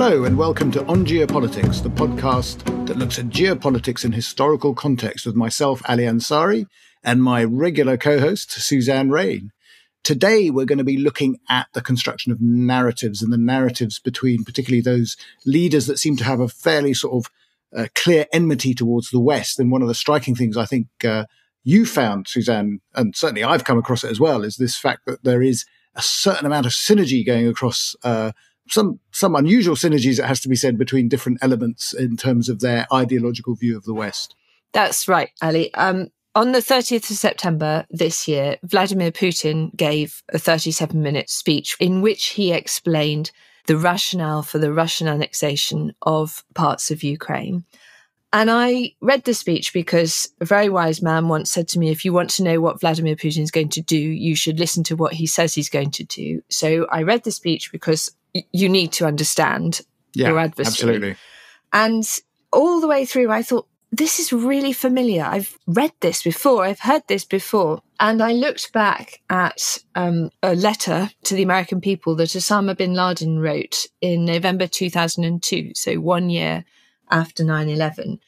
Hello and welcome to On Geopolitics, the podcast that looks at geopolitics in historical context with myself, Ali Ansari, and my regular co-host, Suzanne and Ali. Today, we're going to be looking at the construction of narratives and the narratives between particularly those leaders that seem to have a fairly sort of clear enmity towards the West. And one of the striking things I think you found, Suzanne, and certainly I've come across it as well, is this fact that there is a certain amount of synergy going across some unusual synergies, it has to be said, between different elements in terms of their ideological view of the West. That's right, Ali. On the 30th of September this year, Vladimir Putin gave a 37-minute speech in which he explained the rationale for the Russian annexation of parts of Ukraine. And I read the speech because a very wise man once said to me, if you want to know what Vladimir Putin is going to do, you should listen to what he says he's going to do. So I read the speech because you need to understand your adversary. Absolutely. And all the way through, I thought, this is really familiar. I've read this before. I've heard this before. And I looked back at a letter to the American people that Osama bin Laden wrote in November 2002, so 1 year after 9/11,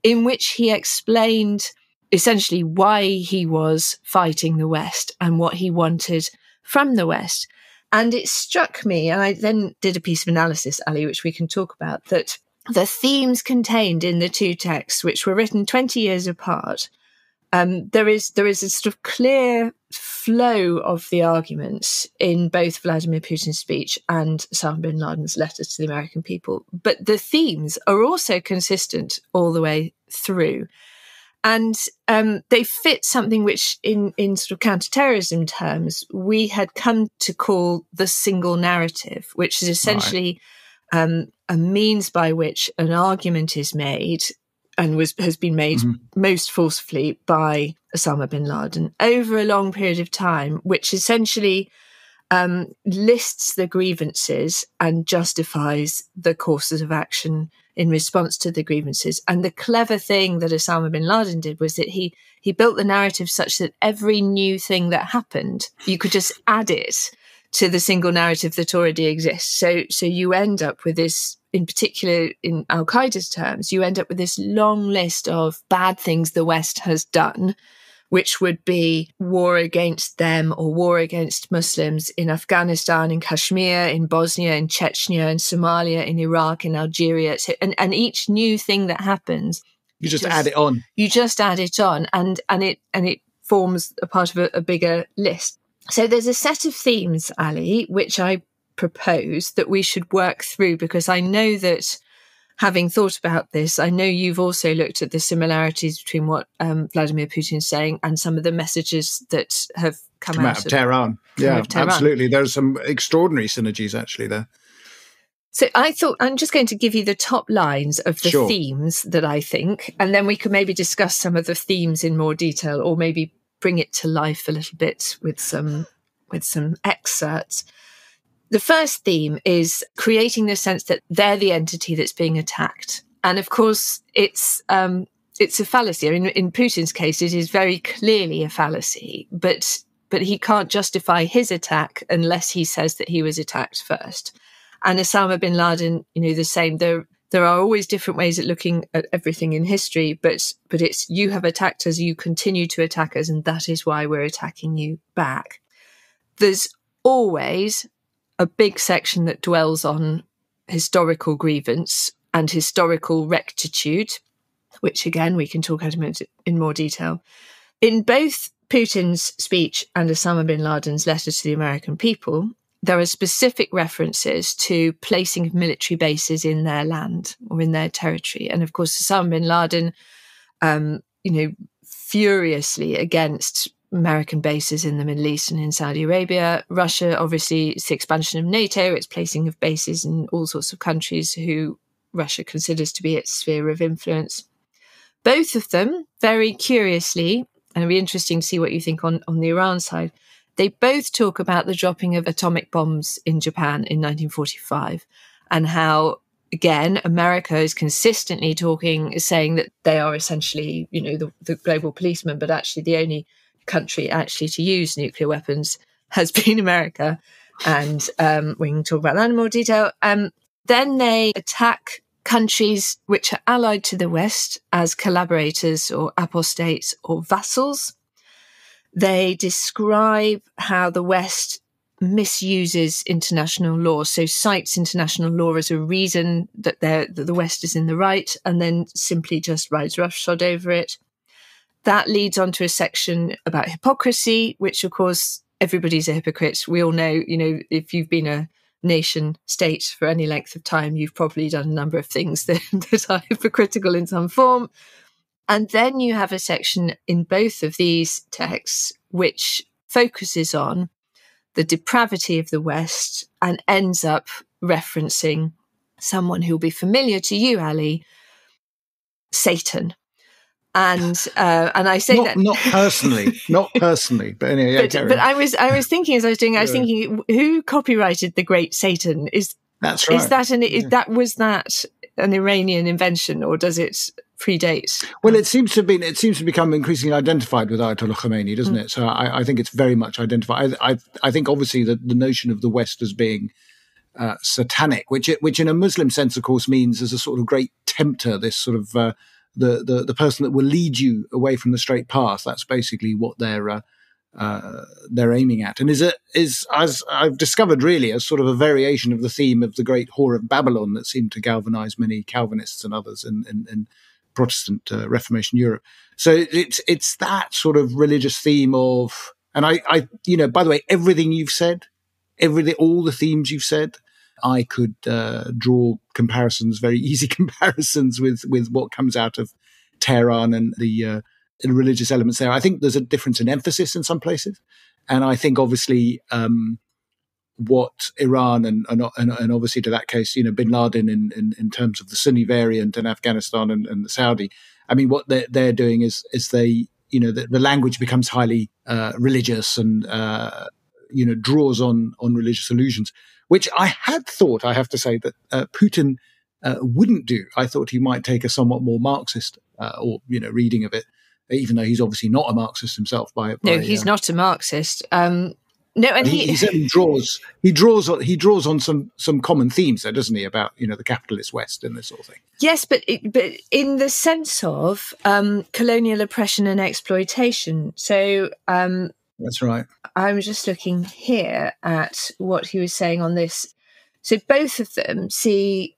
in which he explained essentially why he was fighting the West and what he wanted from the West. And it struck me, and I then did a piece of analysis, Ali, which we can talk about, that the themes contained in the two texts, which were written 20 years apart, there is a sort of clear flow of the arguments in both Vladimir Putin's speech and Osama bin Laden's letter to the American people. But the themes are also consistent all the way through. And they fit something which in sort of counterterrorism terms, we had come to call the single narrative, which is essentially a means by which an argument is made and has been made most forcefully by Osama bin Laden over a long period of time, which essentially lists the grievances and justifies the courses of action in response to the grievances. And the clever thing that Osama bin Laden did was that he built the narrative such that every new thing that happened, you could just add it to the single narrative that already exists. So you end up with this, in particular in Al-Qaeda's terms, you end up with this long list of bad things the West has done, which would be war against them or war against Muslims in Afghanistan, in Kashmir, in Bosnia, in Chechnya, in Somalia, in Iraq, in Algeria. So, and each new thing that happens, you just add it on. You just add it on, and it forms a part of a bigger list. So there's a set of themes, Ali, which I propose that we should work through, because I know that, having thought about this, I know you've also looked at the similarities between what Vladimir Putin is saying and some of the messages that have come out of Tehran. Yeah, absolutely. There's some extraordinary synergies actually there. So I thought I'm just going to give you the top lines of the themes that I think, and then we could maybe discuss some of the themes in more detail, or maybe bring it to life a little bit with some excerpts. The first theme is creating the sense that they're the entity that's being attacked. And of course, it's a fallacy. I mean, in Putin's case, it is very clearly a fallacy, but he can't justify his attack unless he says that he was attacked first. And Osama bin Laden, the same. There are always different ways at looking at everything in history, but it's you have attacked us, you continue to attack us, and that is why we're attacking you back. There's always a big section that dwells on historical grievance and historical rectitude, which again, we can talk about in more detail. In both Putin's speech and Osama bin Laden's letter to the American people, there are specific references to placing of military bases in their land or in their territory. And of course, Osama bin Laden, furiously against American bases in the Middle East and in Saudi Arabia. Russia, obviously, it's the expansion of NATO, it's placing of bases in all sorts of countries who Russia considers to be its sphere of influence. Both of them, very curiously, and it'll be interesting to see what you think on the Iran side, they both talk about the dropping of atomic bombs in Japan in 1945 and how, again, America is consistently saying that they are essentially, the global policeman, but actually the only country actually to use nuclear weapons has been America. And we can talk about that in more detail. Then they attack countries which are allied to the West as collaborators or apostates or vassals. They describe how the West misuses international law, so cites international law as a reason that the West is in the right, and then simply just rides roughshod over it. That leads on to a section about hypocrisy, which, of course, everybody's a hypocrite. We all know, if you've been a nation state for any length of time, you've probably done a number of things that are hypocritical in some form. And then you have a section in both of these texts which focuses on the depravity of the West and ends up referencing someone who'll be familiar to you, Ali, Satan. And I say not personally, but anyway. But I was thinking as I was doing, I was thinking, who copyrighted the Great Satan? That's right. Was that an Iranian invention, or does it predate? Well, it seems to become increasingly identified with Ayatollah Khomeini, doesn't it? So I think it's very much identified. I think obviously the notion of the West as being satanic, which in a Muslim sense, of course, means as a sort of great tempter, this sort of the person that will lead you away from the straight path. That's basically what they're aiming at, and is as I've discovered really as sort of a variation of the theme of the Great Whore of Babylon that seemed to galvanize many Calvinists and others in Protestant Reformation Europe. So it's that sort of religious theme of, and I by the way, everything you've said, all the themes you've said, I could draw very easy comparisons with what comes out of Tehran and the religious elements there. I think there's a difference in emphasis in some places. And I think obviously what Iran and obviously to that case, bin Laden in terms of the Sunni variant in Afghanistan and the Saudi, I mean, what they're doing is they, the language becomes highly religious and, draws on religious allusions, which I had thought, I have to say, that Putin wouldn't do. I thought he might take a somewhat more Marxist reading of it, even though he's obviously not a Marxist himself. No, he's not a Marxist. No, and he certainly draws on some common themes there, doesn't he, about the capitalist West and this sort of thing. Yes, but in the sense of colonial oppression and exploitation. So that's right. I was just looking here at what he was saying on this. So both of them see,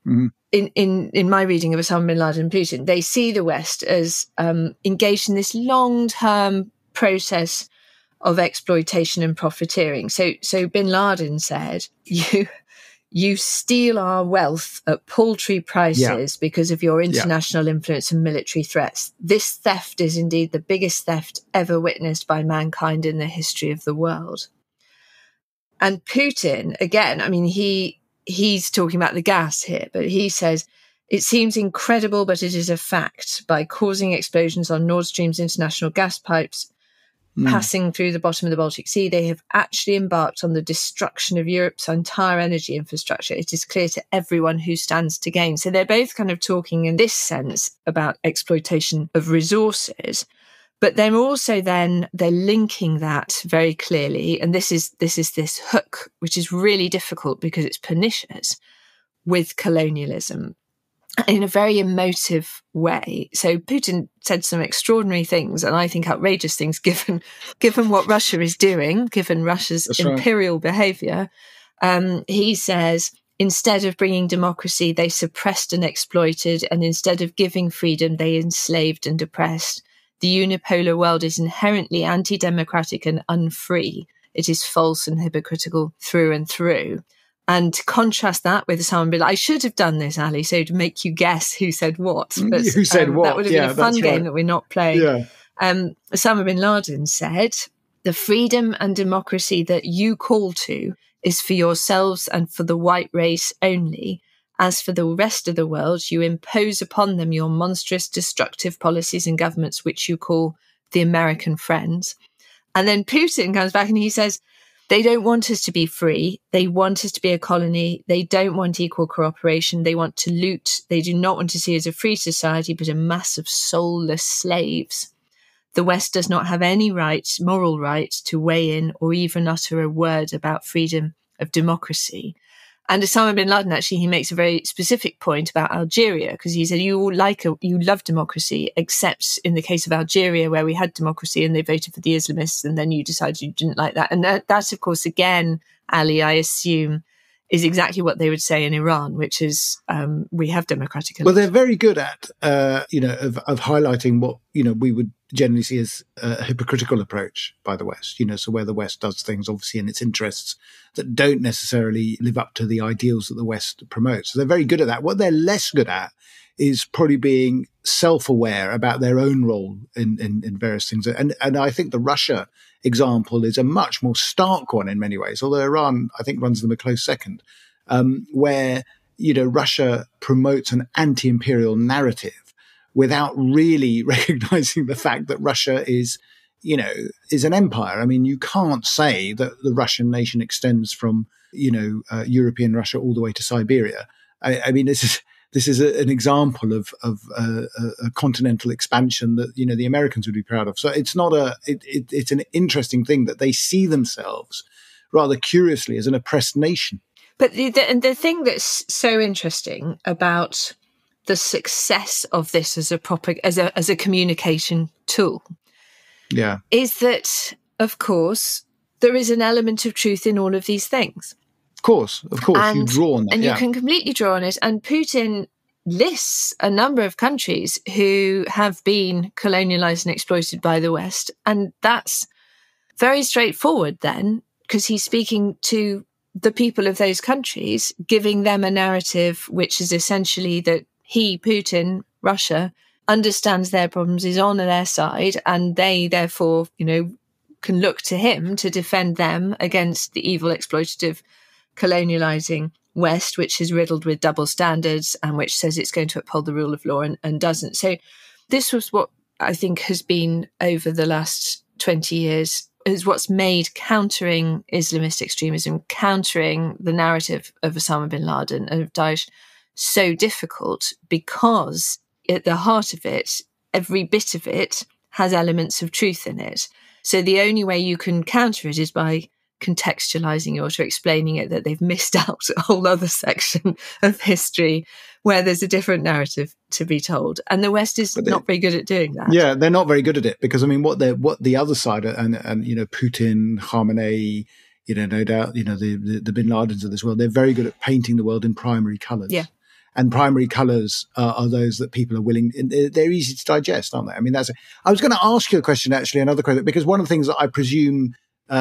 in my reading of Osama bin Laden and Putin, they see the West as engaged in this long-term process of exploitation and profiteering. So bin Laden said, you steal our wealth at paltry prices because of your international influence and military threats. This theft is indeed the biggest theft ever witnessed by mankind in the history of the world. And Putin, again, I mean, he's talking about the gas here, but he says, it seems incredible, but it is a fact. By causing explosions on Nord Stream's international gas pipes passing through the bottom of the Baltic Sea, they have actually embarked on the destruction of Europe's entire energy infrastructure. It is clear to everyone who stands to gain. So they're both kind of talking in this sense about exploitation of resources, but they're also they're linking that very clearly. And this is this hook, which is really difficult because it's pernicious, with colonialism in a very emotive way. So Putin said some extraordinary things, and I think outrageous things, given what Russia is doing, given Russia's imperial behaviour. He says, instead of bringing democracy, they suppressed and exploited, and instead of giving freedom, they enslaved and oppressed. The unipolar world is inherently anti-democratic and unfree. It is false and hypocritical through and through. And to contrast that with Osama bin Laden, I should have done this, Ali, so to make you guess who said what. But, who said what? That would have been a fun game that we're not playing. Yeah. Osama bin Laden said, the freedom and democracy that you call to is for yourselves and for the white race only. As for the rest of the world, you impose upon them your monstrous destructive policies and governments, which you call the American friends. And then Putin comes back and he says, they don't want us to be free. They want us to be a colony. They don't want equal cooperation. They want to loot. They do not want to see us a free society, but a mass of soulless slaves. The West does not have any right, moral right, to weigh in or even utter a word about freedom of democracy. And Osama bin Laden, actually, he makes a very specific point about Algeria, because he said, you love democracy, except in the case of Algeria, where we had democracy and they voted for the Islamists, and then you decided you didn't like that. And that's, of course, again, Ali, I assume, is exactly what they would say in Iran, which is we have democratic elections. Well, they're very good at, of highlighting what, we would generally see as a hypocritical approach by the West, so where the West does things obviously in its interests that don't necessarily live up to the ideals that the West promotes. So they're very good at that. What they're less good at is probably being self-aware about their own role in various things. And I think the Russia example is a much more stark one in many ways, although Iran, I think, runs them a close second, where, Russia promotes an anti-imperial narrative without really recognizing the fact that Russia is an empire. I mean, you can't say that the Russian nation extends from, European Russia all the way to Siberia. I mean, this is an example of a continental expansion that, the Americans would be proud of. So it's it's an interesting thing that they see themselves rather curiously as an oppressed nation. But the thing that's so interesting about the success of this as a communication tool, is that, of course, there is an element of truth in all of these things. Of course, you draw on that. And you can completely draw on it. And Putin lists a number of countries who have been colonialized and exploited by the West. And that's very straightforward then, because he's speaking to the people of those countries, giving them a narrative which is essentially that he, Putin, Russia, understands their problems, is on their side, and they therefore, can look to him to defend them against the evil, exploitative, colonializing West, which is riddled with double standards and which says it's going to uphold the rule of law and doesn't. So this was what I think has been over the last 20 years is what's made countering Islamist extremism, countering the narrative of Osama bin Laden and of Daesh so difficult, because at the heart of it, every bit of it has elements of truth in it. So the only way you can counter it is by contextualizing it or explaining it that they've missed out a whole other section of history where there's a different narrative to be told. And the West is not very good at doing that. Yeah, they're not very good at it because, I mean, what the other side and Putin, Khamenei, no doubt, the bin Ladens of this world, they're very good at painting the world in primary colors. Yeah. And primary colours are those that people are willing. They're easy to digest, aren't they? I mean, I was going to ask you a question, actually, another question, because one of the things that I presume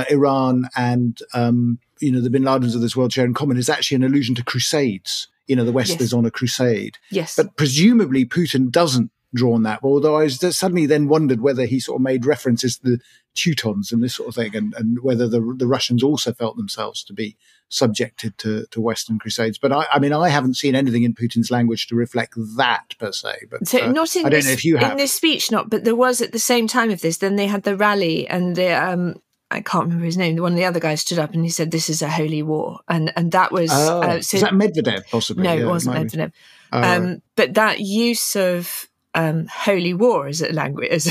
Iran and the bin Ladens of this world share in common is actually an allusion to crusades. The West is on a crusade. Yes. But presumably Putin doesn't draw on that. Although I suddenly then wondered whether he sort of made references to the Teutons and this sort of thing, and whether the Russians also felt themselves to be subjected to Western crusades. But I haven't seen anything in Putin's language to reflect that per se. But so not in I don't know if you have. In this speech, not, but there was at the same time of this, then they had the rally and the I can't remember his name. One of the other guys stood up and he said, "This is a holy war," and that was is that Medvedev possibly? No, it wasn't Medvedev. But that use of holy war as a language is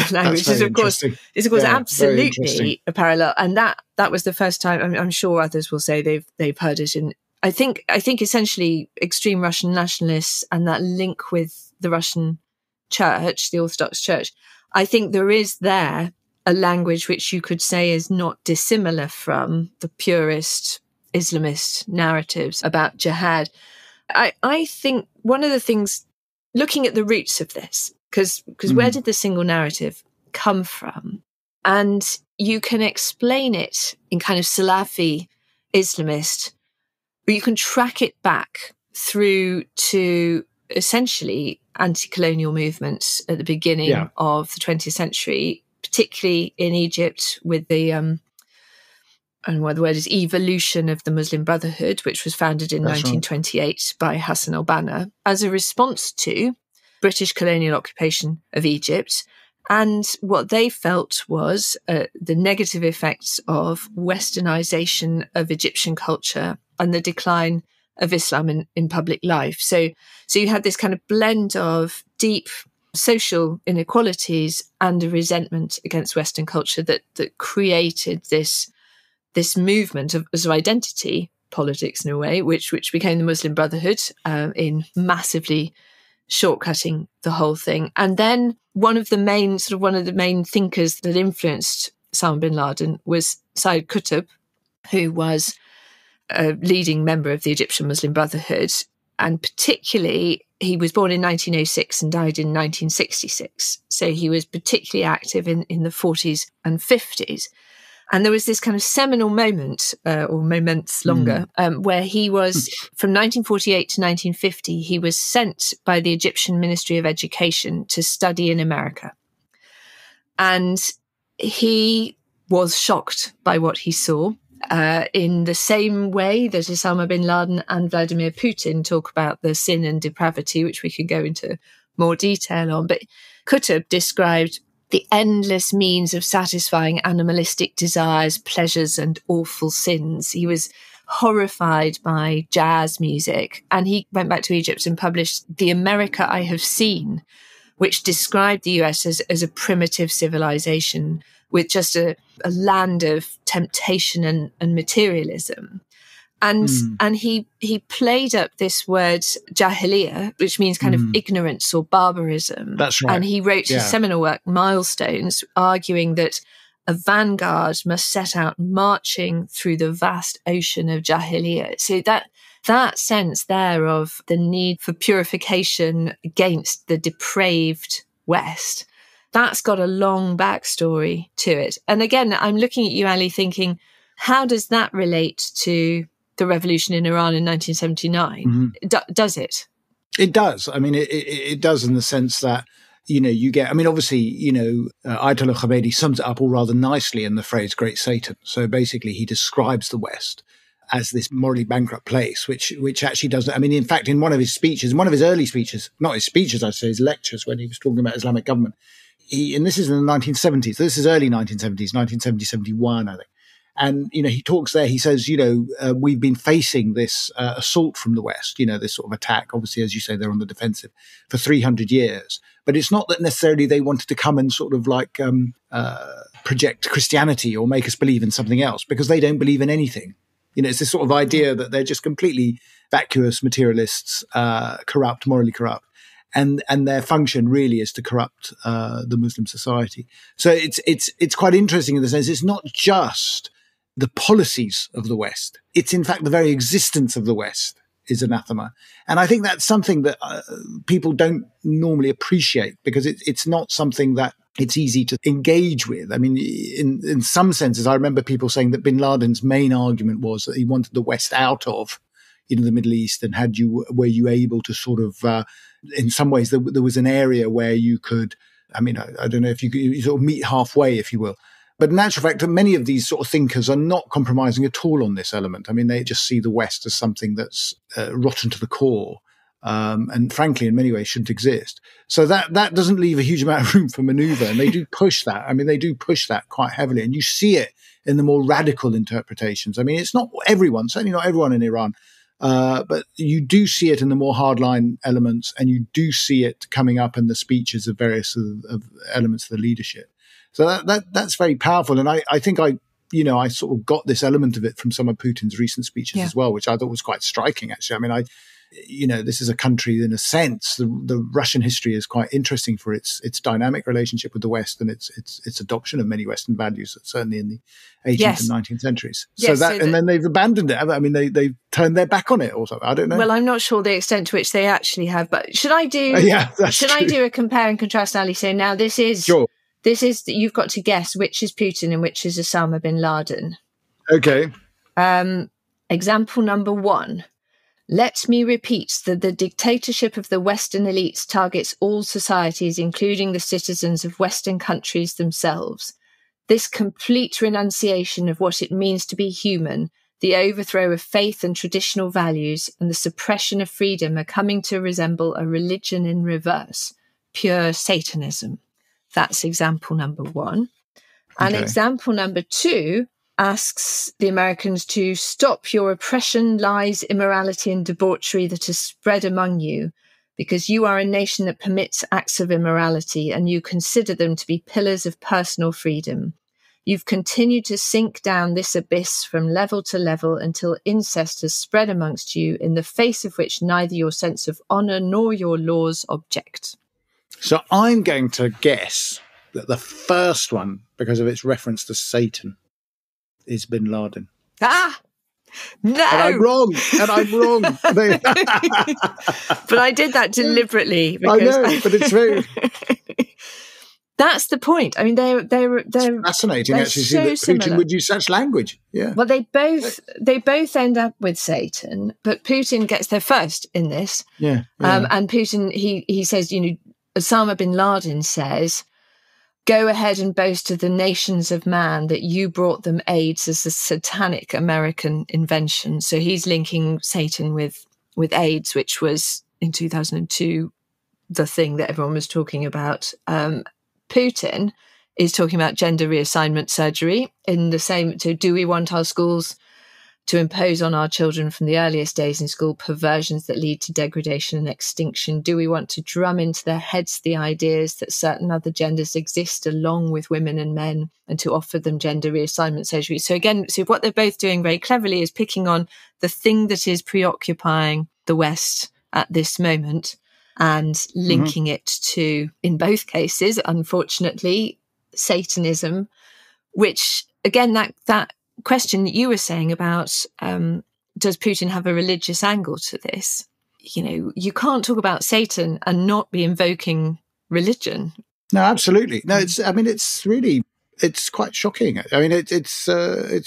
of course absolutely a parallel, and that was the first time. I'm sure others will say they've heard it. And I think essentially extreme Russian nationalists and that link with the Russian Church, the Orthodox Church. I think there is there a language which you could say is not dissimilar from the purist Islamist narratives about jihad. I think one of the things, looking at the roots of this, because where did the single narrative come from? And you can explain it in kind of Salafi Islamist, but you can track it back through to essentially anti-colonial movements at the beginning of the 20th century, particularly in Egypt with the, and what the word is, evolution of the Muslim Brotherhood, which was founded in 1928 by Hassan al-Banna as a response to British colonial occupation of Egypt. And what they felt was the negative effects of westernization of Egyptian culture and the decline of Islam in public life. So you had this kind of blend of deep social inequalities and a resentment against Western culture that created this movement of identity politics in a way, which became the Muslim Brotherhood, in massively shortcutting the whole thing. And then one of the main thinkers that influenced Osama bin Laden was Sayyid Qutb, who was a leading member of the Egyptian Muslim Brotherhood. And particularly, he was born in 1906 and died in 1966. So he was particularly active in the 40s and 50s. And there was this kind of seminal moment, or moments longer, where he was, from 1948 to 1950, he was sent by the Egyptian Ministry of Education to study in America. And he was shocked by what he saw, in the same way that Osama bin Laden and Vladimir Putin talk about the sin and depravity, which we can go into more detail on. But Qutb described the endless means of satisfying animalistic desires, pleasures, and awful sins. He was horrified by jazz music, and he went back to Egypt and published The America I Have Seen, which described the US as a primitive civilization with just a land of temptation and materialism. And he played up this word jahiliyyah, which means kind of ignorance or barbarism. That's right. And he wrote his seminal work, Milestones, arguing that a vanguard must set out marching through the vast ocean of jahiliyyah. So that sense there of the need for purification against the depraved West, that's got a long backstory to it. And again, I'm looking at you, Ali, thinking, how does that relate to the revolution in Iran in 1979? Does it? It does. I mean, it does in the sense that, you get, obviously, Ayatollah Khomeini sums it up all rather nicely in the phrase Great Satan. So basically he describes the West as this morally bankrupt place, which actually doesn't, in fact, in one of his early speeches, not his speeches, I'd say his lectures, when he was talking about Islamic government, and this is in the 1970s, this is early 1970s, 1970, 71, I think. And, he talks there, he says, we've been facing this assault from the West, this sort of attack. Obviously, as you say, they're on the defensive for 300 years. But it's not that necessarily they wanted to come and sort of like project Christianity or make us believe in something else, because they don't believe in anything. It's this sort of idea that they're just completely vacuous materialists, corrupt, morally corrupt. And their function really is to corrupt the Muslim society. So it's quite interesting in the sense it's not just the policies of the West. It's in fact the very existence of the West is anathema. And I think that's something that people don't normally appreciate, because it's not something that it's easy to engage with. In some senses, I remember people saying that bin Laden's main argument was that he wanted the West out of the Middle East, and were you able to sort of, in some ways, there was an area where you could, I don't know if you could sort of meet halfway, if you will. But in actual fact, many of these sort of thinkers are not compromising at all on this element. They just see the West as something that's rotten to the core, and frankly, in many ways, shouldn't exist. So that doesn't leave a huge amount of room for maneuver, and they do push that. They do push that quite heavily, and you see it in the more radical interpretations. It's not everyone, certainly not everyone in Iran, but you do see it in the more hardline elements, and you do see it coming up in the speeches of various of elements of the leadership. So that's very powerful. And I think I sort of got this element of it from some of Putin's recent speeches as well, which I thought was quite striking, actually. This is a country, in a sense, the Russian history is quite interesting for its dynamic relationship with the West and its adoption of many Western values, certainly in the 18th and 19th centuries. And then they've abandoned it. They've turned their back on it or something. I don't know. Well, I'm not sure the extent to which they actually have, but should I do a compare and contrast, Ali? So now this is, you've got to guess which is Putin and which is Osama bin Laden. Okay. Example number 1. Let me repeat that the dictatorship of the Western elites targets all societies, including the citizens of Western countries themselves. This complete renunciation of what it means to be human, the overthrow of faith and traditional values, and the suppression of freedom are coming to resemble a religion in reverse, pure Satanism. That's example number 1. And example number 2 asks the Americans to stop your oppression, lies, immorality, and debauchery that has spread among you, because you are a nation that permits acts of immorality and you consider them to be pillars of personal freedom. You've continued to sink down this abyss from level to level until incest has spread amongst you, in the face of which neither your sense of honour nor your laws object. So I'm going to guess that the first one, because of its reference to Satan, is bin Laden. Ah! No! And I'm wrong. But I did that deliberately. Because I know, but it's true. That's the point. I mean, they're it's fascinating actually so see that similar. Putin would use such language. Yeah. Well, they both end up with Satan, but Putin gets there first in this. Yeah. And Putin, he says, Osama bin Laden says, "Go ahead and boast to the nations of man that you brought them AIDS as a satanic American invention." So he's linking Satan with AIDS, which was in 2002 the thing that everyone was talking about. Putin is talking about gender reassignment surgery in the same. So, do we want our schools to impose on our children from the earliest days in school perversions that lead to degradation and extinction? Do we want to drum into their heads the ideas that certain other genders exist along with women and men, and to offer them gender reassignment surgery? So again, what they're both doing very cleverly is picking on the thing that is preoccupying the West at this moment and linking it to, in both cases, unfortunately, Satanism, which again, that question you were saying about does Putin have a religious angle to this? You can't talk about Satan and not be invoking religion. No, absolutely. No, it's quite shocking. I mean, it's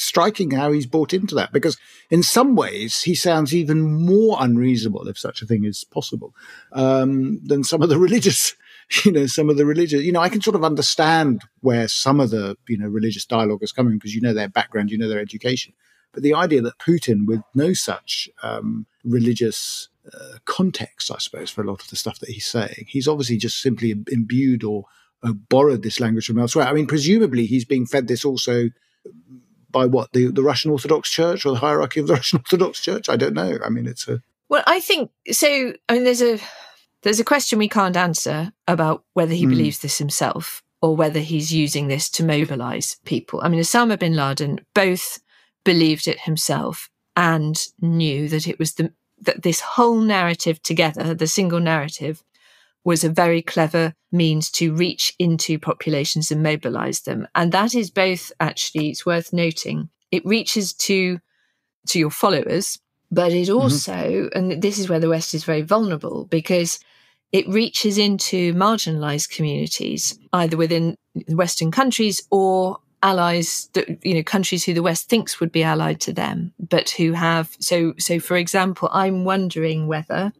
striking how he's bought into that, because in some ways he sounds even more unreasonable, if such a thing is possible, than some of the religious. I can sort of understand where some of the, religious dialogue is coming, because their background, their education. But the idea that Putin, with no such religious context, I suppose, for a lot of the stuff that he's saying, he's obviously just simply imbued or borrowed this language from elsewhere. I mean, presumably he's being fed this also by what, the Russian Orthodox Church, or the hierarchy of the Russian Orthodox Church? I don't know. I mean, Well, I think so. I mean, there's a question we can't answer about whether he believes this himself or whether he's using this to mobilize people. I mean, Osama bin Laden both believed it himself and knew that it was that this whole narrative together, the single narrative, was a very clever means to reach into populations and mobilize them. And that is both, actually, it's worth noting, it reaches to your followers, but it also, and this is where the West is very vulnerable, because it reaches into marginalized communities, either within Western countries or allies, that, countries who the West thinks would be allied to them, but who have, so for example, I'm wondering whether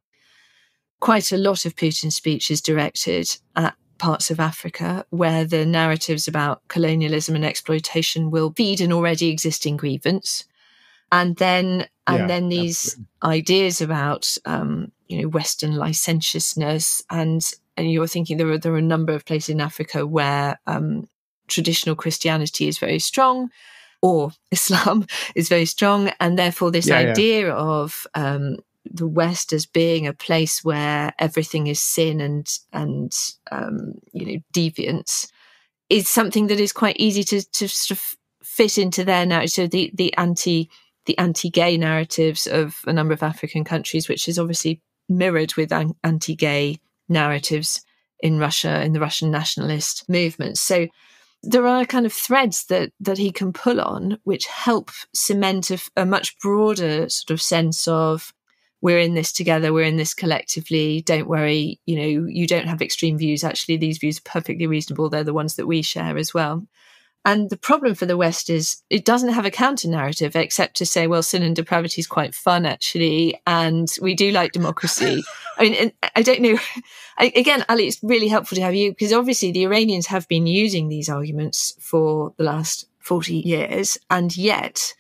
quite a lot of Putin's speech is directed at parts of Africa where the narratives about colonialism and exploitation will feed an already existing grievance. And then these ideas about, Western licentiousness, and you're thinking there are a number of places in Africa where traditional Christianity is very strong, or Islam is very strong, and therefore this idea of the West as being a place where everything is sin and deviance is something that is quite easy to sort of fit into their narrative. So the anti-gay narratives of a number of African countries, which is obviously mirrored with anti-gay narratives in Russia, in the Russian nationalist movement. So there are kind of threads that he can pull on, which help cement a much broader sort of sense of, we're in this together, we're in this collectively, don't worry, you don't have extreme views. Actually, these views are perfectly reasonable. They're the ones that we share as well. And the problem for the West is it doesn't have a counter narrative except to say, well, sin and depravity is quite fun, actually, and we do like democracy. I mean, I don't know. Again, Ali, it's really helpful to have you, because obviously the Iranians have been using these arguments for the last 40 years, and yet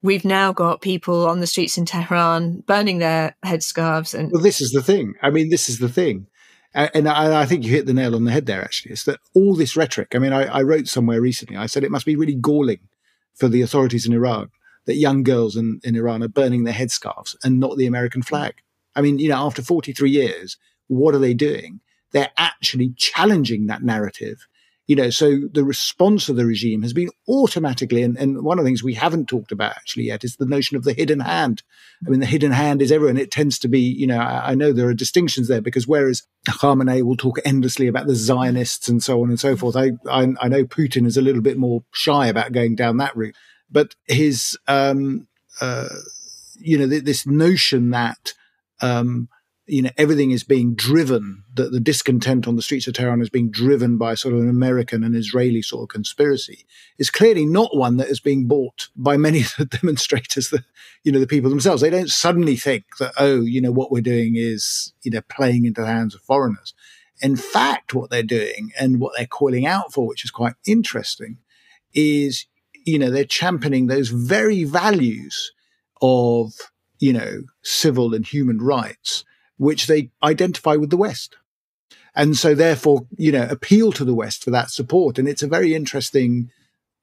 we've now got people on the streets in Tehran burning their headscarves. Well, this is the thing. I mean, this is the thing. And I think you hit the nail on the head there, actually. It's that all this rhetoric, I mean, I wrote somewhere recently, I said it must be really galling for the authorities in Iran that young girls in Iran are burning their headscarves and not the American flag. I mean, after 43 years, what are they doing? They're actually challenging that narrative So the response of the regime has been automatically, and one of the things we haven't talked about actually yet is the notion of the hidden hand. I mean, the hidden hand is everywhere, and it tends to be, I know there are distinctions there, because whereas Khamenei will talk endlessly about the Zionists and so on and so forth, I know Putin is a little bit more shy about going down that route. But his, this notion that, everything is being driven, that the discontent on the streets of Tehran is being driven by sort of an American and Israeli sort of conspiracy, is clearly not one that is being bought by many of the demonstrators, the people themselves. They don't suddenly think that, what we're doing is, playing into the hands of foreigners. In fact, what they're doing and what they're calling out for, which is quite interesting, is, they're championing those very values of, civil and human rights, which they identify with the West. And so therefore, appeal to the West for that support. And it's a very interesting,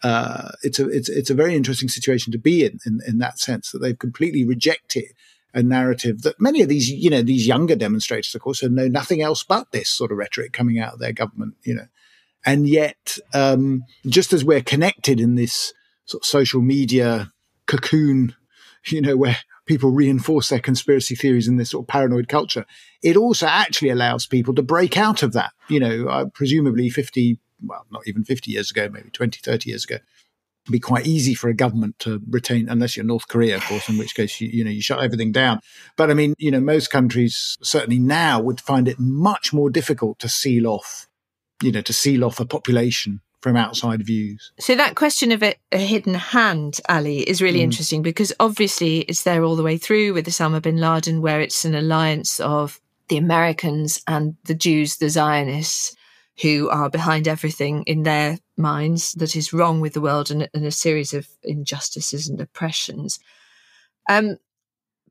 it's a very interesting situation to be in that sense, that they've completely rejected a narrative that many of these, these younger demonstrators, of course, know nothing else but this sort of rhetoric coming out of their government, And yet, just as we're connected in this sort of social media cocoon, where people reinforce their conspiracy theories in this sort of paranoid culture, it also actually allows people to break out of that. Presumably not even 50 years ago, maybe 20, 30 years ago, it'd be quite easy for a government to retain, unless you're North Korea, of course, in which case, you shut everything down. But I mean, most countries certainly now would find it much more difficult to seal off a population from outside views. So that question of a hidden hand, Ali, is really interesting, because obviously it's there all the way through with Osama bin Laden, where it's an alliance of the Americans and the Jews, the Zionists, who are behind everything in their minds that is wrong with the world, and a series of injustices and oppressions.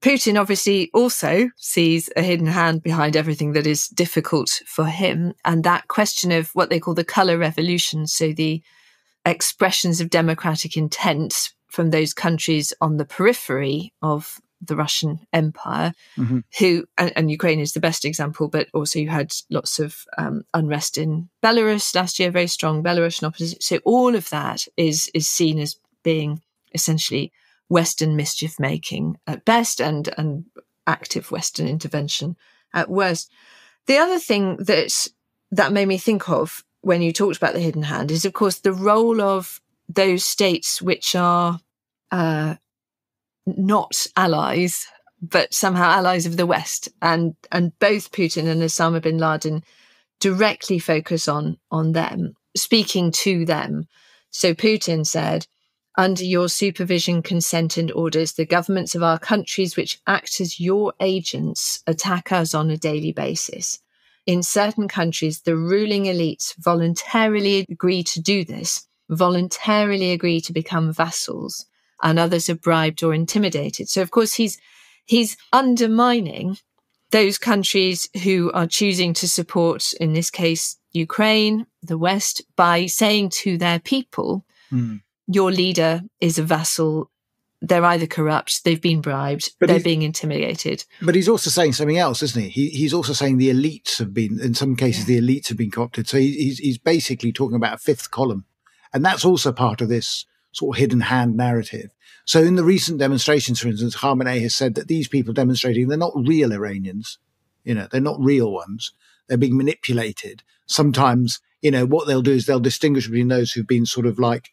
Putin obviously also sees a hidden hand behind everything that is difficult for him. And that question of what they call the colour revolution, so the expressions of democratic intent from those countries on the periphery of the Russian Empire, who, and Ukraine is the best example, but also you had lots of unrest in Belarus last year, very strong Belarusian opposition. So all of that is seen as being essentially Western mischief making at best, and active Western intervention at worst. The other thing that made me think of when you talked about the hidden hand is, of course, the role of those states which are not allies, but somehow allies of the West, and both Putin and Osama bin Laden directly focus on them, speaking to them. So Putin said, "Under your supervision, consent and orders, the governments of our countries which act as your agents attack us on a daily basis. In certain countries, the ruling elites voluntarily agree to do this, voluntarily agree to become vassals, and others are bribed or intimidated." So, of course, he's undermining those countries who are choosing to support, in this case, Ukraine, the West, by saying to their people, your leader is a vassal. They're either corrupt, they've been bribed, they're being intimidated. But he's also saying something else, isn't he? He's also saying the elites have been, in some cases, the elites have been co-opted. So he's basically talking about a fifth column. And that's also part of this sort of hidden hand narrative. So in the recent demonstrations, for instance, Khamenei has said that these people demonstrating, they're not real Iranians. They're not real ones. They're being manipulated. Sometimes, what they'll do is they'll distinguish between those who've been sort of like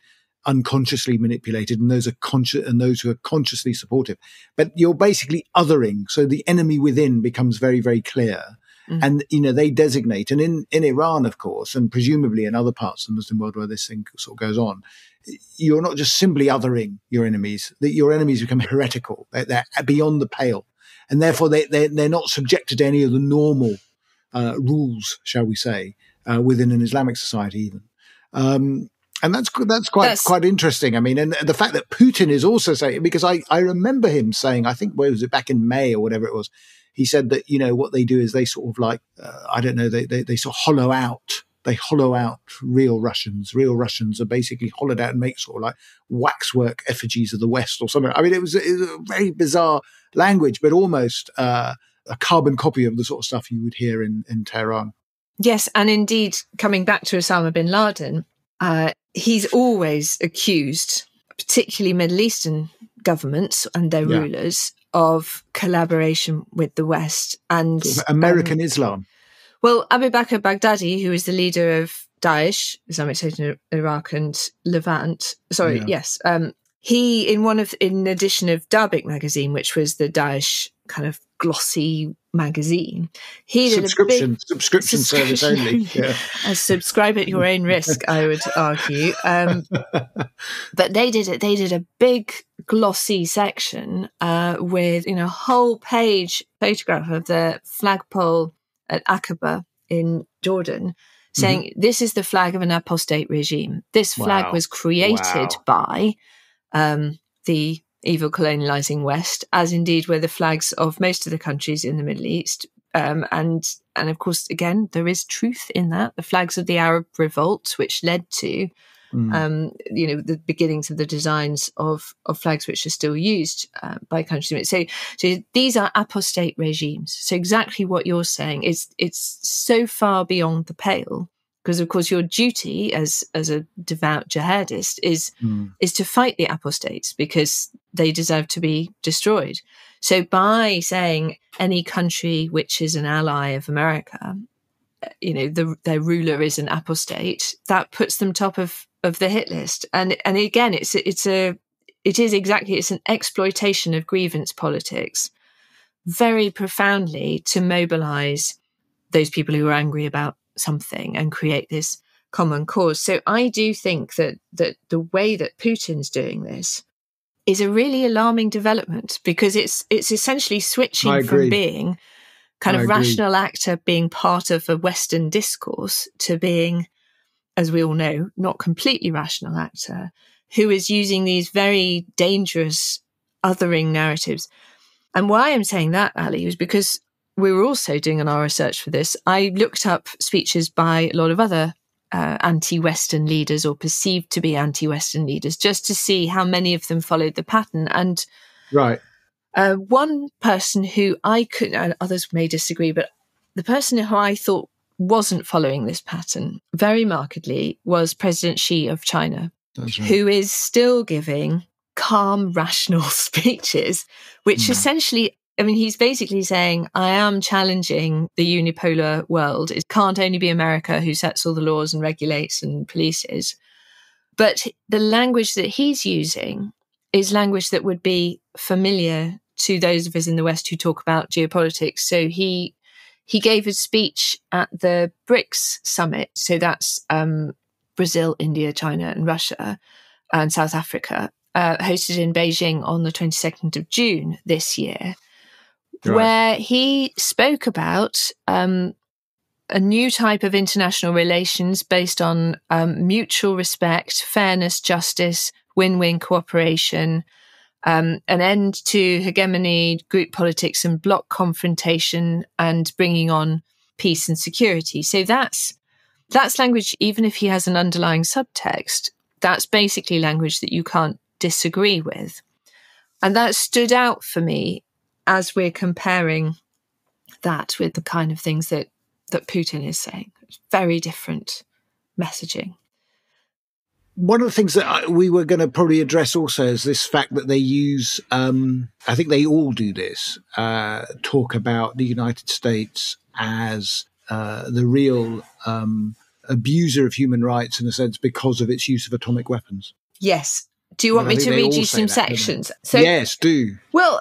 unconsciously manipulated and those who are consciously supportive. But you're basically othering. So the enemy within becomes very, very clear. And, they designate. And in Iran, of course, and presumably in other parts of the Muslim world where this thing sort of goes on, you're not just simply othering your enemies, that your enemies become heretical. They're beyond the pale. And therefore they're not subjected to any of the normal rules, shall we say, within an Islamic society even. And that's quite interesting. I mean, and the fact that Putin is also saying, because I remember him saying, I think, where was it, back in May or whatever it was, he said that, what they do is they sort of like, they sort of hollow out real Russians. Real Russians are basically hollowed out and make sort of like waxwork effigies of the West or something. I mean, it was a very bizarre language, but almost a carbon copy of the sort of stuff you would hear in Tehran. Yes, and indeed, coming back to Osama bin Laden, he's always accused, particularly Middle Eastern governments and their rulers, of collaboration with the West and American Islam. Well, Abu Bakr Baghdadi, who is the leader of Daesh, Islamic State in Iraq and Levant. He, in an edition of Dabiq magazine, which was the Daesh kind of glossy magazine, he did subscription service only. Yeah. A subscribe at your own risk, I would argue. But they did a big glossy section with a whole page photograph of the flagpole at Aqaba in Jordan, saying this is the flag of an apostate regime. This flag was created by the evil colonializing West, as indeed were the flags of most of the countries in the Middle East. And of course, again, there is truth in that. The flags of the Arab revolt, which led to the beginnings of the designs of flags which are still used by countries. So these are apostate regimes. So exactly what you're saying is it's so far beyond the pale, because of course your duty as a devout jihadist is to fight the apostates because they deserve to be destroyed. So by saying any country which is an ally of America, their ruler is an apostate, that puts them top of the hit list. And again, it's an exploitation of grievance politics very profoundly to mobilize those people who are angry about something and create this common cause. So I do think that the way that Putin's doing this is a really alarming development, because it's essentially switching from being kind of rational actor, being part of a Western discourse, to being, as we all know, not completely rational actor, who is using these very dangerous othering narratives. And why I'm saying that, Ali, is because we were also doing in our research for this, I looked up speeches by a lot of other anti-Western leaders, or perceived to be anti-Western leaders, just to see how many of them followed the pattern. And one person who I could, and others may disagree, but the person who I thought wasn't following this pattern very markedly was President Xi of China, who is still giving calm, rational speeches, which essentially, he's basically saying, I am challenging the unipolar world. It can't only be America who sets all the laws and regulates and polices. But the language that he's using is language that would be familiar to those of us in the West who talk about geopolitics. So he gave a speech at the BRICS summit. So that's Brazil, India, China, and Russia, and South Africa, hosted in Beijing on the 22nd of June this year, where he spoke about a new type of international relations based on mutual respect, fairness, justice, win-win cooperation, an end to hegemony, group politics and bloc confrontation, and bringing on peace and security. So that's language, even if he has an underlying subtext, that's basically language that you can't disagree with. And that stood out for me as we're comparing that with the kind of things that Putin is saying. It's very different messaging. One of the things that we were going to probably address also is this fact that they use, I think they all do this, talk about the United States as the real abuser of human rights, in a sense, because of its use of atomic weapons. Yes. Do you want me to read you some sections? So, yes, do. Well,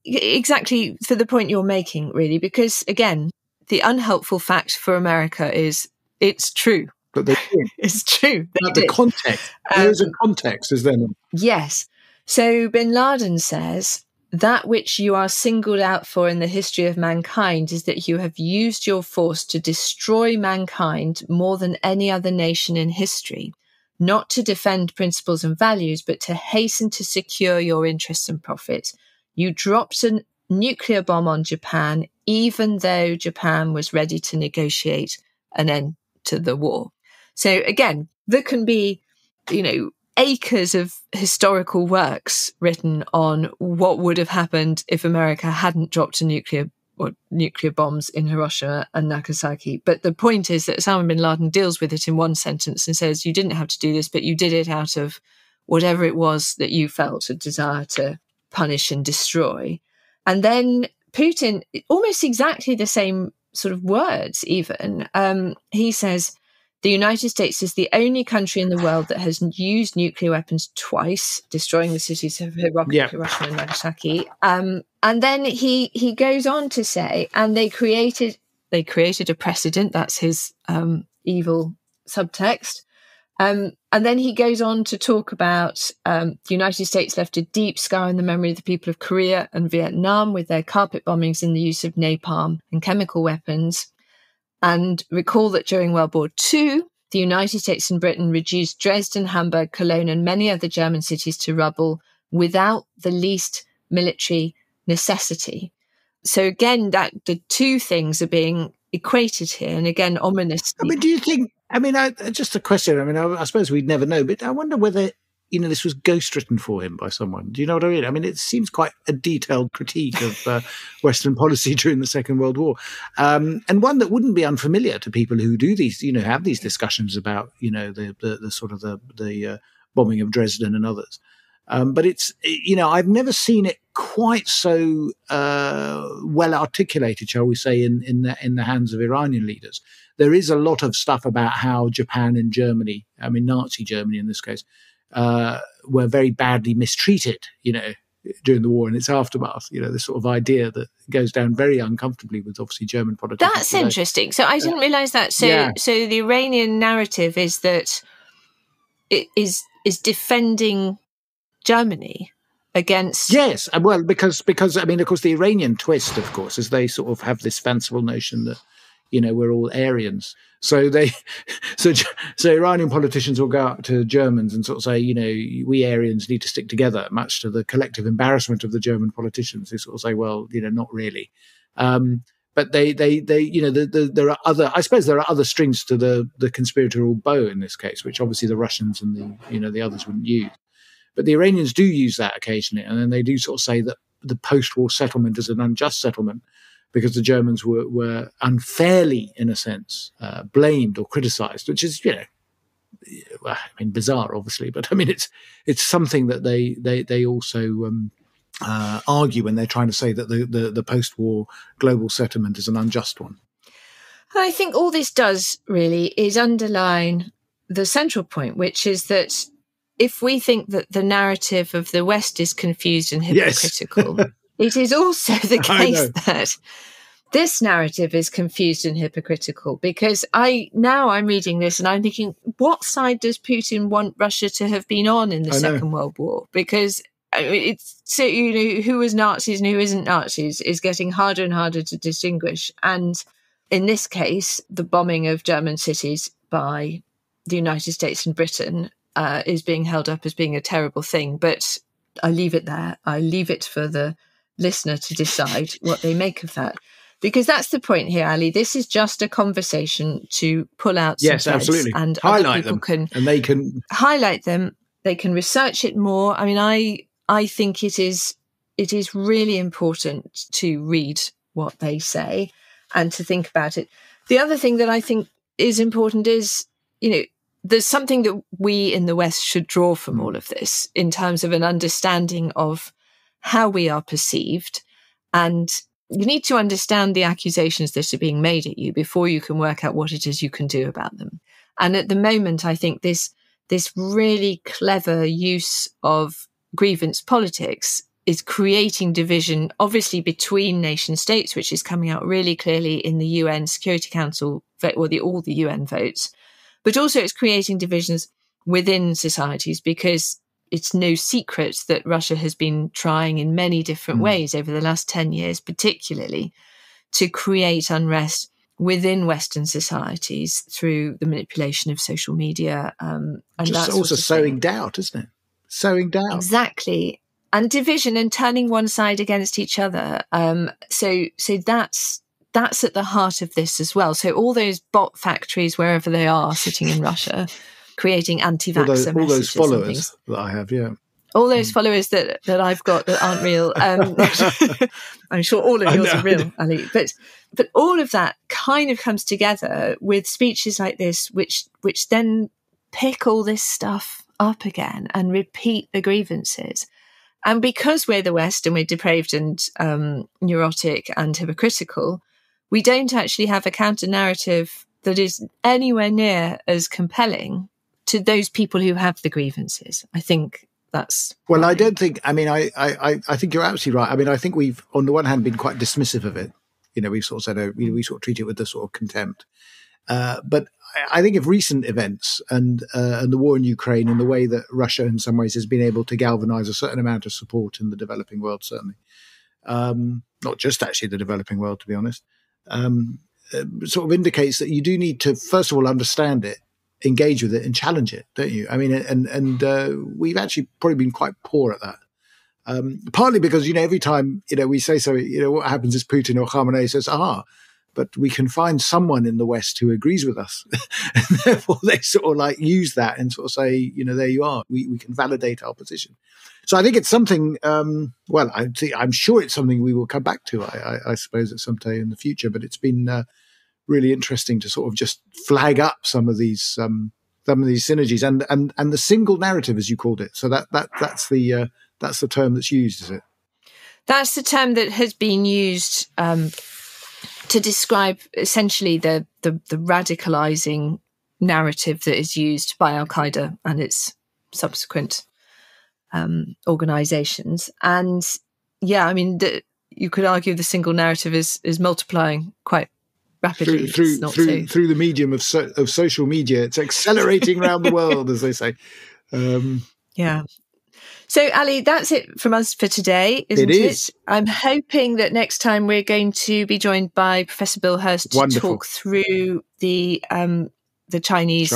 exactly for the point you're making, really, because, again, the unhelpful fact for America is it's true. But they did. It's true. The context. There is a context, is there not? Yes. So bin Laden says, that which you are singled out for in the history of mankind is that you have used your force to destroy mankind more than any other nation in history. Not to defend principles and values, but to hasten to secure your interests and profits. You dropped a nuclear bomb on Japan, even though Japan was ready to negotiate an end to the war. So again, there can be, acres of historical works written on what would have happened if America hadn't dropped a nuclear or nuclear bombs in Hiroshima and Nagasaki. But the point is that Osama bin Laden deals with it in one sentence and says, you didn't have to do this, but you did it out of whatever it was that you felt a desire to punish and destroy. And then Putin, almost exactly the same sort of words even, he says, the United States is the only country in the world that has used nuclear weapons twice, destroying the cities of Hiroshima and Nagasaki. And then he goes on to say, and they created a precedent. That's his evil subtext. And then he goes on to talk about the United States left a deep scar in the memory of the people of Korea and Vietnam with their carpet bombings and the use of napalm and chemical weapons. And recall that during World War II, the United States and Britain reduced Dresden, Hamburg, Cologne, and many other German cities to rubble without the least military necessity. So again, that the two things are being equated here, and again, ominously. I mean, do you think? I mean, just a question. I mean, I suppose we'd never know, but I wonder whether this was ghostwritten for him by someone. Do you know what I mean? I mean, it seems quite a detailed critique of Western policy during the Second World War, and one that wouldn't be unfamiliar to people who do these, have these discussions about, the sort of the bombing of Dresden and others. But it's, I've never seen it quite so well articulated, shall we say, in the hands of Iranian leaders. There is a lot of stuff about how Japan and Germany, I mean Nazi Germany in this case, were very badly mistreated, during the war and its aftermath. This sort of idea that goes down very uncomfortably with obviously German politics. That's interesting. So I didn't realise that. So the Iranian narrative is that it is defending Germany against. Yes, well, because I mean, of course, the Iranian twist, of course, is they sort of have this fanciful notion that we're all Aryans. So so Iranian politicians will go up to Germans and sort of say, we Aryans need to stick together, much to the collective embarrassment of the German politicians who sort of say, well, not really. But they there are other, I suppose there are other strings to the conspiratorial bow in this case, which obviously the Russians and the others wouldn't use. But the Iranians do use that occasionally, and then they do sort of say that the post-war settlement is an unjust settlement because the Germans were unfairly, in a sense, blamed or criticised, which is, bizarre, obviously. But I mean, it's something that they also argue when they're trying to say that the post-war global settlement is an unjust one. I think all this does really is underline the central point, which is that if we think that the narrative of the West is confused and hypocritical, yes. It is also the case that this narrative is confused and hypocritical, because I'm reading this and I'm thinking, what side does Putin want Russia to have been on in the Second World War? Because it's so, who was Nazis and who isn't Nazis is getting harder and harder to distinguish. And in this case, the bombing of German cities by the United States and Britain is being held up as being a terrible thing. But I leave it there. I leave it for the listener to decide what they make of that. Because that's the point here, Ali. This is just a conversation to pull out some threads, absolutely, and highlight other people them, and they can highlight them. They can research it more. I mean, I think it is really important to read what they say and to think about it. The other thing that I think is important is, there's something that we in the West should draw from all of this in terms of an understanding of how we are perceived. And you need to understand the accusations that are being made at you before you can work out what it is you can do about them. And at the moment, I think this really clever use of grievance politics is creating division, obviously between nation states, which is coming out really clearly in the UN Security Council vote, or all the UN votes. But also it's creating divisions within societies, because it's no secret that Russia has been trying in many different ways over the last 10 years, particularly, to create unrest within Western societies through the manipulation of social media. And just also sowing doubt, isn't it? Sowing doubt. Exactly. And division and turning one side against each other. So that's at the heart of this as well. So all those bot factories, wherever they are, sitting in Russia, creating anti-vaxxer messages. All those followers that I have, yeah. All those followers that I've got that aren't real. I'm sure all of yours are real, Ali. But all of that kind of comes together with speeches like this, which then pick all this stuff up again and repeat the grievances. And because we're the West and we're depraved and neurotic and hypocritical, we don't actually have a counter-narrative that is anywhere near as compelling to those people who have the grievances. I think that's... Well, I don't think... I mean, I think you're absolutely right. I mean, I think we've, on the one hand, been quite dismissive of it. You know, we've sort of said, we sort of treat it with this sort of contempt. But I think of recent events and the war in Ukraine and the way that Russia, in some ways, has been able to galvanize a certain amount of support in the developing world, certainly. Not just actually the developing world, to be honest. Sort of indicates that you do need to, first of all, understand it, engage with it and challenge it, don't you? I mean, and we've actually probably been quite poor at that. Partly because, you know, every time, you know, we say so, you know, what happens is Putin or Khamenei says, but we can find someone in the West who agrees with us. And therefore they sort of like use that and sort of say, you know, there you are. We can validate our position. So I think it's something, well, I'm sure it's something we will come back to, I suppose, at some day in the future. But it's been really interesting to sort of just flag up some of these synergies and the single narrative, as you called it. So that's the term that's used, is it? That's the term that has been used to describe essentially the radicalizing narrative that is used by Al-Qaeda and its subsequent organizations. And yeah, I mean, you could argue the single narrative is multiplying quite rapidly. Through the medium of social media. It's accelerating around the world, as they say. Yeah. So, Ali, that's it from us for today, isn't it? I'm hoping that next time we're going to be joined by Professor Bill Hurst to talk through the Chinese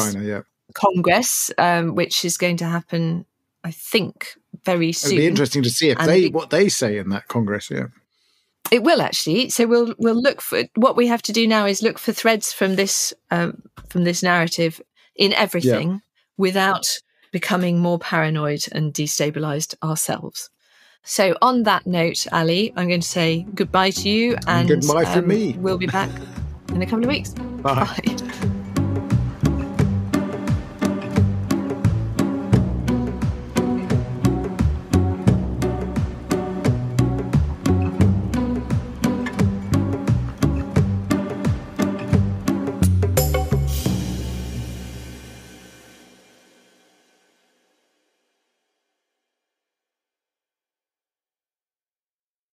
Congress, which is going to happen, I think, very soon. It'll be interesting to see what they say in that Congress. Yeah, it will actually. So we'll look for what we have to do now is look for threads from this narrative in everything without becoming more paranoid and destabilized ourselves. So on that note, Ali, I'm going to say goodbye to you and goodbye from me. We'll be back in a couple of weeks. Bye. Bye.